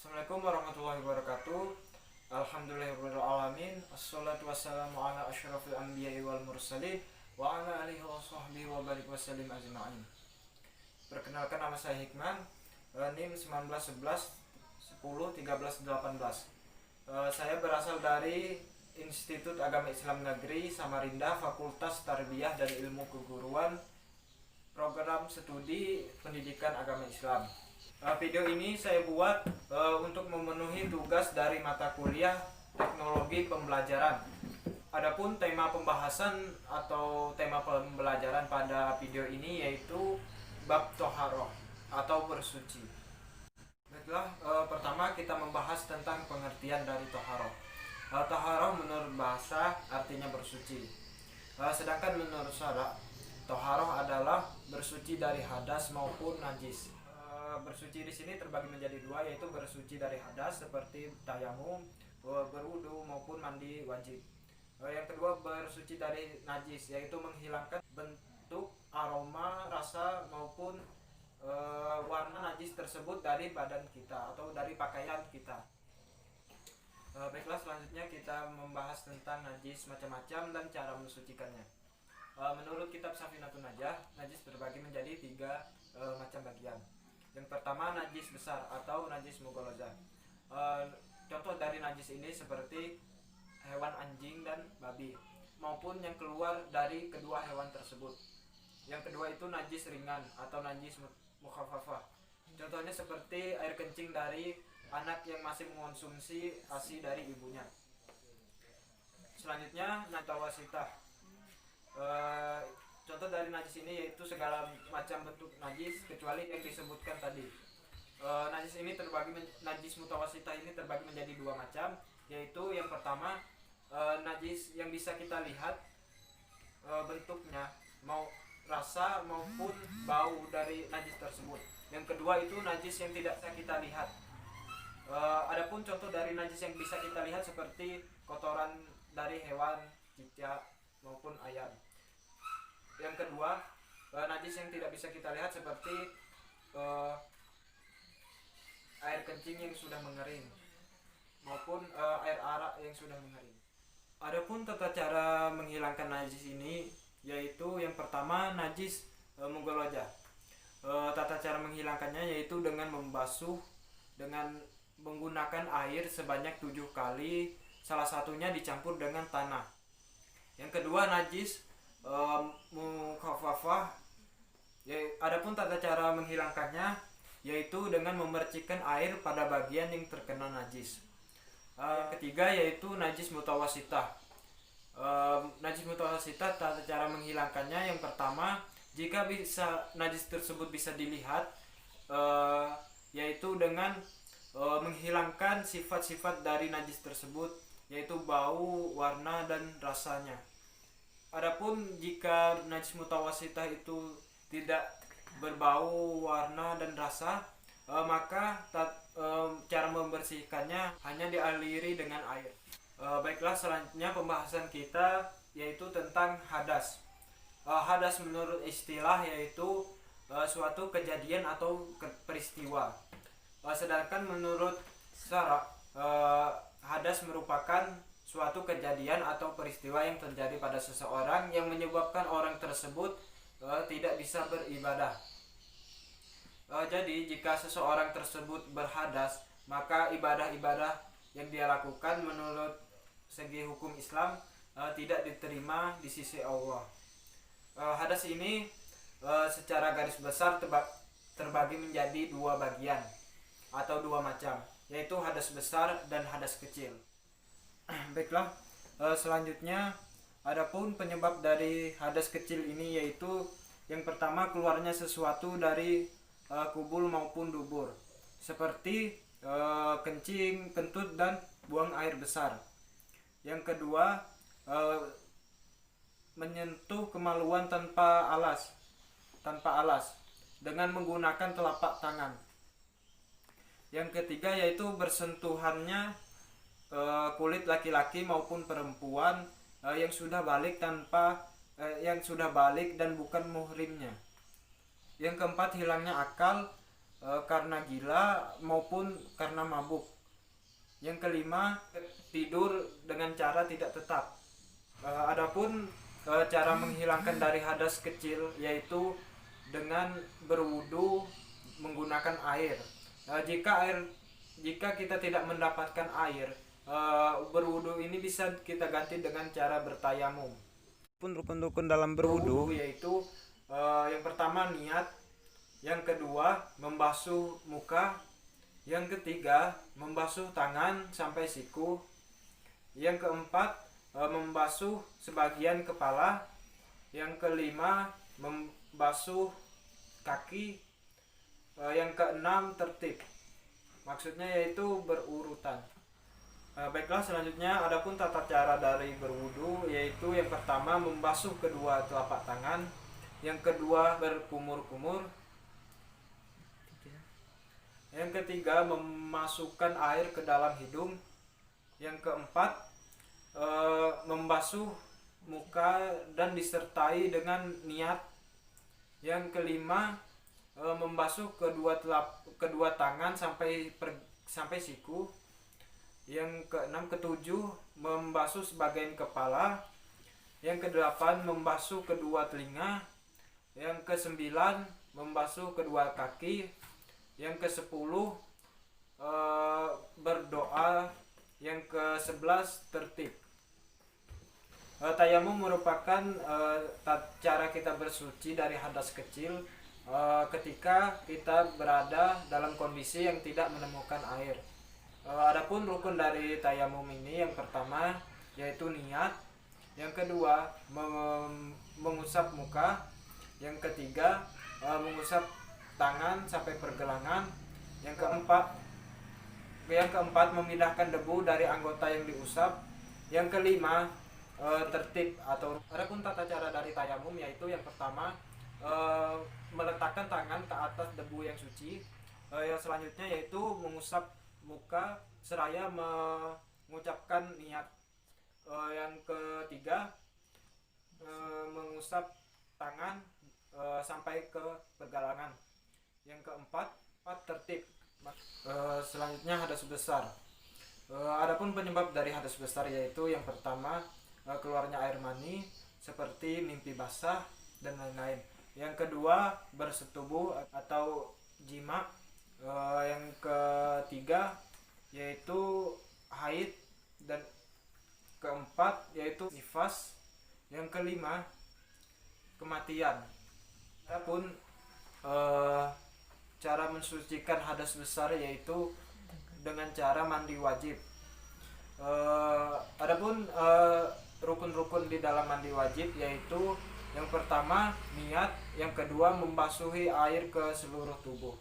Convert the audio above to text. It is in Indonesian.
Assalamualaikum warahmatullahi wabarakatuh. Alhamdulillahirrahmanirrahim. Assalatu wassalamu ala asyrafil anbiya'i wal mursalin wa ala alihi wa sahbihi wa barik wa sallim ajma'in. Perkenalkan, nama saya Hikman, NIM 1911 10 13 18. Saya berasal dari Institut Agama Islam Negeri Samarinda, Fakultas Tarbiyah dan Ilmu Keguruan, Program Studi Pendidikan Agama Islam. Video ini saya buat untuk memenuhi tugas dari mata kuliah Teknologi Pembelajaran. Adapun tema pembahasan atau tema pembelajaran pada video ini yaitu bab toharoh atau bersuci. Baiklah, pertama kita membahas tentang pengertian dari toharoh. Toharoh menurut bahasa artinya bersuci. Sedangkan menurut syara, toharoh adalah bersuci dari hadas maupun najis. Bersuci di sini terbagi menjadi dua, yaitu bersuci dari hadas seperti tayamum, berwudu maupun mandi wajib. Yang kedua bersuci dari najis, yaitu menghilangkan bentuk, aroma, rasa maupun warna najis tersebut dari badan kita atau dari pakaian kita. Baiklah, selanjutnya kita membahas tentang najis macam-macam dan cara mensucikannya. Menurut kitab Safinatun Najah, najis terbagi menjadi tiga macam bagian. Yang pertama najis besar atau najis mughaladzah. Contoh dari najis ini seperti hewan anjing dan babi maupun yang keluar dari kedua hewan tersebut. Yang kedua itu najis ringan atau najis mukhaffafah. Contohnya seperti air kencing dari anak yang masih mengonsumsi ASI dari ibunya. Selanjutnya natawasitah. Contoh dari najis ini yaitu segala macam bentuk najis kecuali yang disebutkan tadi. Najis ini najis mutawasitah ini terbagi menjadi dua macam, yaitu yang pertama najis yang bisa kita lihat bentuknya, mau rasa maupun bau dari najis tersebut. Yang kedua itu najis yang tidak bisa kita lihat. Adapun contoh dari najis yang bisa kita lihat seperti kotoran dari hewan, cicak maupun ayam. Yang kedua, najis yang tidak bisa kita lihat seperti air kencing yang sudah mengering maupun air arak yang sudah mengering. Adapun tata cara menghilangkan najis ini yaitu yang pertama najis mughaladzah. Tata cara menghilangkannya yaitu dengan membasuh dengan menggunakan air sebanyak 7 kali, salah satunya dicampur dengan tanah. Yang kedua najis mukhaffafah. Adapun tata cara menghilangkannya yaitu dengan memercikkan air pada bagian yang terkena najis. Yang ketiga yaitu najis mutawasitah. Najis mutawasitah tata cara menghilangkannya yang pertama, jika najis tersebut bisa dilihat yaitu dengan menghilangkan sifat-sifat dari najis tersebut, yaitu bau, warna dan rasanya. Adapun jika najis mutawasitah itu tidak berbau, warna dan rasa, maka cara membersihkannya hanya dialiri dengan air. Baiklah, selanjutnya pembahasan kita yaitu tentang hadas. Hadas menurut istilah yaitu suatu kejadian atau peristiwa. Sedangkan menurut syara, hadas merupakan suatu kejadian atau peristiwa yang terjadi pada seseorang yang menyebabkan orang tersebut tidak bisa beribadah. Jadi jika seseorang tersebut berhadas, maka ibadah-ibadah yang dia lakukan menurut segi hukum Islam tidak diterima di sisi Allah. Hadas ini secara garis besar terbagi menjadi dua bagian atau dua macam, yaitu hadas besar dan hadas kecil. Baiklah, selanjutnya adapun penyebab dari hadas kecil ini yaitu yang pertama keluarnya sesuatu dari kubul maupun dubur seperti kencing, kentut dan buang air besar. Yang kedua menyentuh kemaluan tanpa alas dengan menggunakan telapak tangan. Yang ketiga yaitu bersentuhannya kulit laki-laki maupun perempuan yang sudah balik dan bukan muhrimnya. Yang keempat hilangnya akal karena gila maupun karena mabuk. Yang kelima, tidur dengan cara tidak tetap. Adapun cara menghilangkan dari hadas kecil yaitu dengan berwudu menggunakan air. Jika kita tidak mendapatkan air, berwudu ini bisa kita ganti dengan cara bertayamum. Pun rukun-rukun dalam berwudu yaitu yang pertama niat, yang kedua membasuh muka, yang ketiga membasuh tangan sampai siku, yang keempat membasuh sebagian kepala, yang kelima membasuh kaki, yang keenam tertib. Maksudnya yaitu berurutan. Baiklah, selanjutnya adapun tata cara dari berwudu yaitu yang pertama membasuh kedua telapak tangan, yang kedua berkumur-kumur, yang ketiga memasukkan air ke dalam hidung, yang keempat membasuh muka dan disertai dengan niat, yang kelima membasuh kedua tangan sampai siku, yang keenam ketujuh membasuh sebagian kepala, yang kedelapan membasuh kedua telinga, yang kesembilan membasuh kedua kaki, yang ke-10 berdoa, yang ke-11 tertib. Tayamum merupakan cara kita bersuci dari hadas kecil ketika kita berada dalam kondisi yang tidak menemukan air. Adapun rukun dari tayamum ini yang pertama yaitu niat, yang kedua mengusap muka, yang ketiga mengusap tangan sampai pergelangan, yang keempat memindahkan debu dari anggota yang diusap, yang kelima tertib atau adapun tata cara dari tayamum yaitu yang pertama meletakkan tangan ke atas debu yang suci, yang selanjutnya yaitu mengusap muka seraya mengucapkan niat, yang ketiga mengusap tangan sampai ke pergelangan, yang keempat tertib. Selanjutnya hadas besar. Adapun penyebab dari hadas besar yaitu yang pertama keluarnya air mani seperti mimpi basah dan lain-lain, yang kedua bersetubuh atau jima, yang ketiga yaitu haid, dan keempat yaitu nifas, yang kelima kematian. Adapun cara mensucikan hadas besar yaitu dengan cara mandi wajib. Adapun rukun-rukun di dalam mandi wajib yaitu yang pertama niat, yang kedua membasuhi air ke seluruh tubuh.